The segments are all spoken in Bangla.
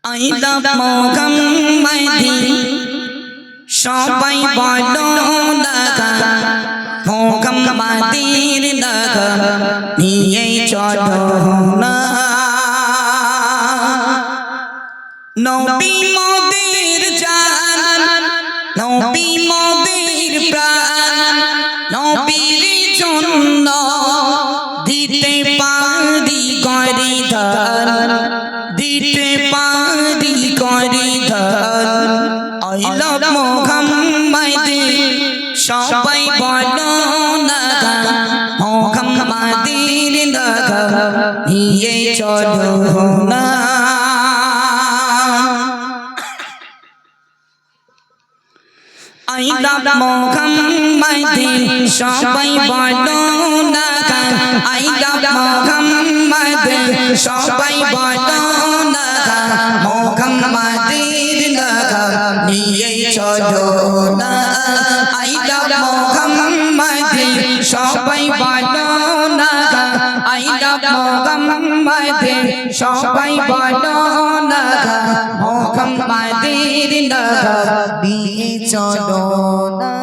I love Muhammadi সবাই বলো লাগা মুহাম্মাদির লাগা নিয়ে চলো না নবী মোদের জান নবী মোদের প্রাণ নবীর জন্য দিতে পারি গরিদান দিতে পারি গরিদান I love Muhammad সবাই বলো না মুহাম্মাদির লাগা নিয়ে চলো না I love Muhammad সবাই বলো না I love Muhammad সবাই বলো না মুহাম্মাদির লাগা নিয়ে চলো না I love Muhammad সবাই বলো না I love Muhammad সবাই বলো না মুহাম্মাদির লাগা নিয়ে চলো না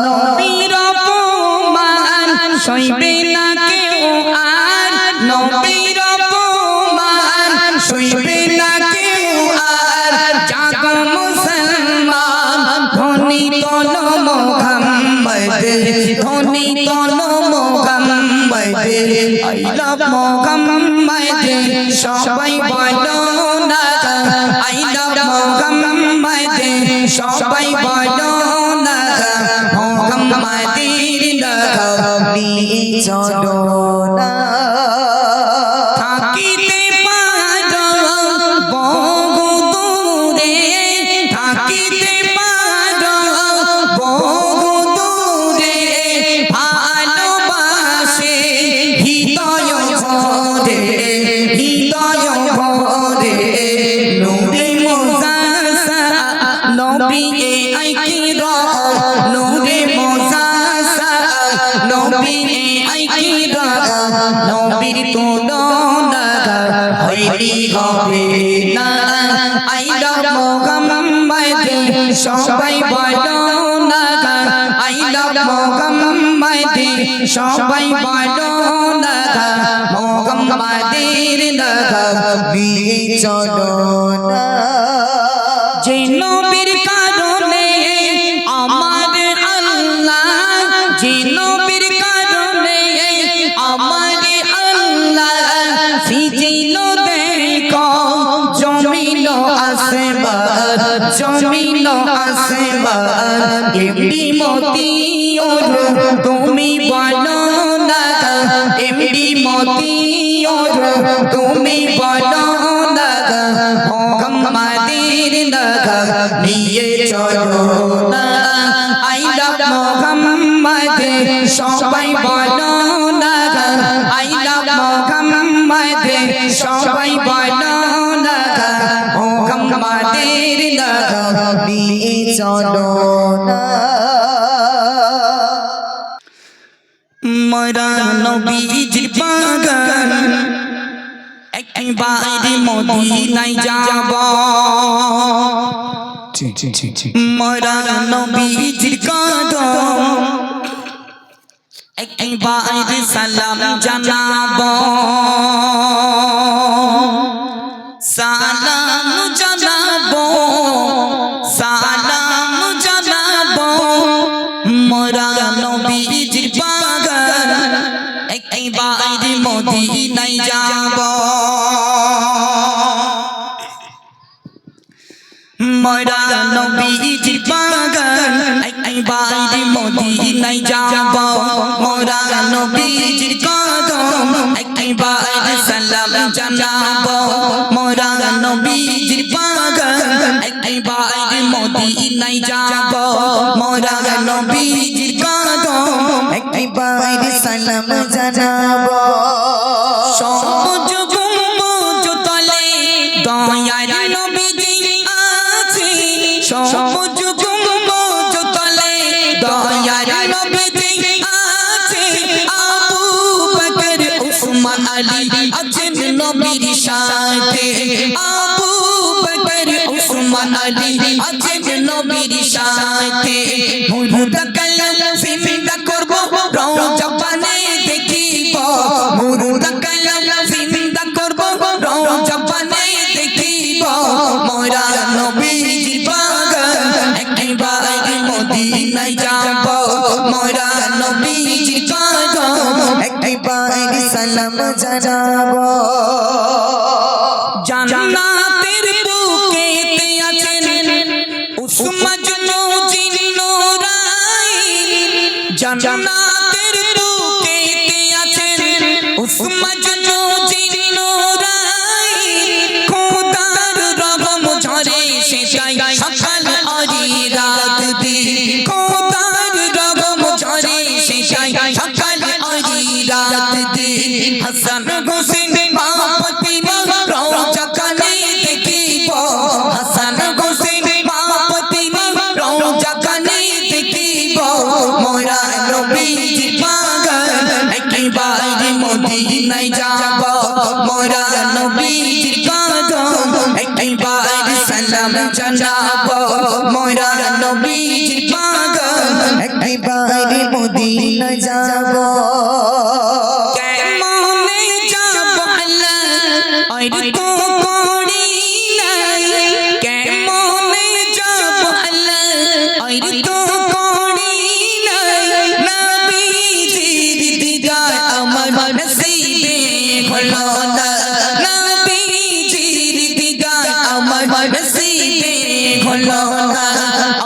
নবীর অপমান সইবে না কেউ আর নবীর অপমান সইবে না কেউ আর জাগো মুসলমান ধনী তোলো মুহাম্মদ ধনী তোলো মুহাম্মদ I love Muhammad সবাই বলো না I love Muhammad সবাই বলো না মুহাম্মাদির লাগা নিয়ে চলো না থাকিতে পারো বহু দূরে থাকিতে পারো বহু দূরে ভালোবাসে হৃদয় ভরে হৃদয় ভরে নূরে মুজাসা নবী আইকিরা নূরে মুজাসা নবী আইকিরা নবীর তুলনা হইলি হবে না I love Muhammad সবাই বলো না I love Muhammad সবাই বলো না মুহাম্মাদির লাগা নিয়ে চলো না যে নবীর কারণে আমার আল্লাহ যে নবীর কারণে আমার আল্লাহ সিজিল দেখো জমিল আসমান জমিল আসমান এমডি মতি ওর তুমি বলো না এমডি মতি ওর তুমি বলো না মুহাম্মাদির লাগা নিয়ে চলো না I love Muhammad সবাই বলো না I love Muhammad সবাই বলো না মুহাম্মাদির লাগা নিয়ে চলো না মোরা নবীজির বাগান একবার মদিনায় যাব মোরা নবীজির কদম একবার সালাম জানাবো সালাম জানাবো সালাম জানাবো মোরা নবীজির বাগান একবার মদিনায় যাব মোরা নবীজির বাগান একবার মদিনায় যাব মোরা নবীজির কদম একবার সালাম জানাবো মোরা নবীজির বাগান একবার মদিনায় যাব মোরা নবীজির কদম একবার সালাম জানাবো সবুজ গম্বুজ তলে দয়ার নবীজি আছে সবুজ গম্বুজ তলে দয়ার নবীজি আছে আবু বকর উসমান আলী আছেন নবীর সাথে আবু ওসমান আলী আছেন নবীর সাথে মুর্দা কালাম জিন্দা করব রওজা পানে দেখিব মুর্দা কালাম জিন্দা করব রওজা পানে দেখিব মোরা নবীজির বাগান একবার মদিনায় যাব মোরা নবীজির বাগান একবার সালাম জানাবো জান্নাতের বুকেতে আছেন উসমান নজির নূরাইন জান্নাতের বুকেতে আছেন উসমান নজির নূরাইন খোদার রহম ঝরে সেটাই সকাল আরি রাত দিন খোদার রহম ঝরে সেটাই সকাল আরি রাত দিন হাসান হোসেন মা ফাতিমা রওজা কানে দেখিব হাসান হোসেন মা ফাতিমা রওজা কানে দেখিব মোরা নবীজির বাগান একবার মদিনায় যাব মোরা নবীজির বাগান একবার সালাম জানাবো মোরা নবীজির বাগান একবার মদিনা যাব কেমনে যাব আল্লাহ আর তো করি নাই কেমনে যাব আল্লাহ আর তো করি নাই নবীজির দিদার আমার নসিবে হলো না নবীজির দিদার আমার নসিবে হলো না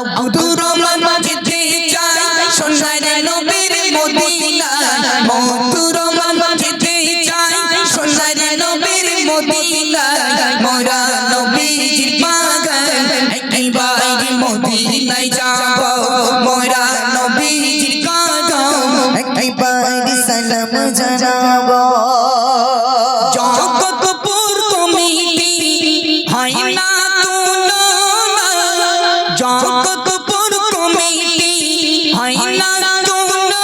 আব্দুর রহমান যেতে চাই সোনার নবীর মদিনা আব্দুর রহমান যেতে চাই সোনার নবীর মদিনা মোরা নবীজির বাগান একবার মদিনায় যাব মোরা নবীজির বাগান একবার সালাম জানাবো জগৎপুর কমিটি হয় না তুলনা জগৎপুর কমিটি হয় না তুলনা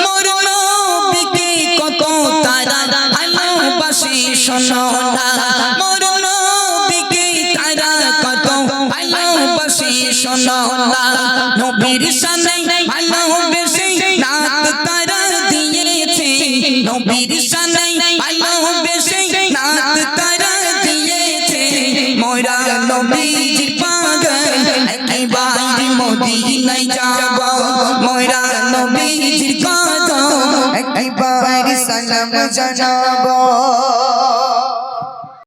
মোর নবীকে কত তারা ভালোবাসে শোনো না মোর নবীকে তারা কত ভালোবাসে শোনো না নবীর সামনে ভালোবেসে নাত তারা দিয়েছে নবীর সামনে ভালোবেসে নাত তারা দিয়েছে মোরা নবীজির বাগান একবার মদিনায় যাব মোরা নবীজির বাগান একবার সালাম জানাবো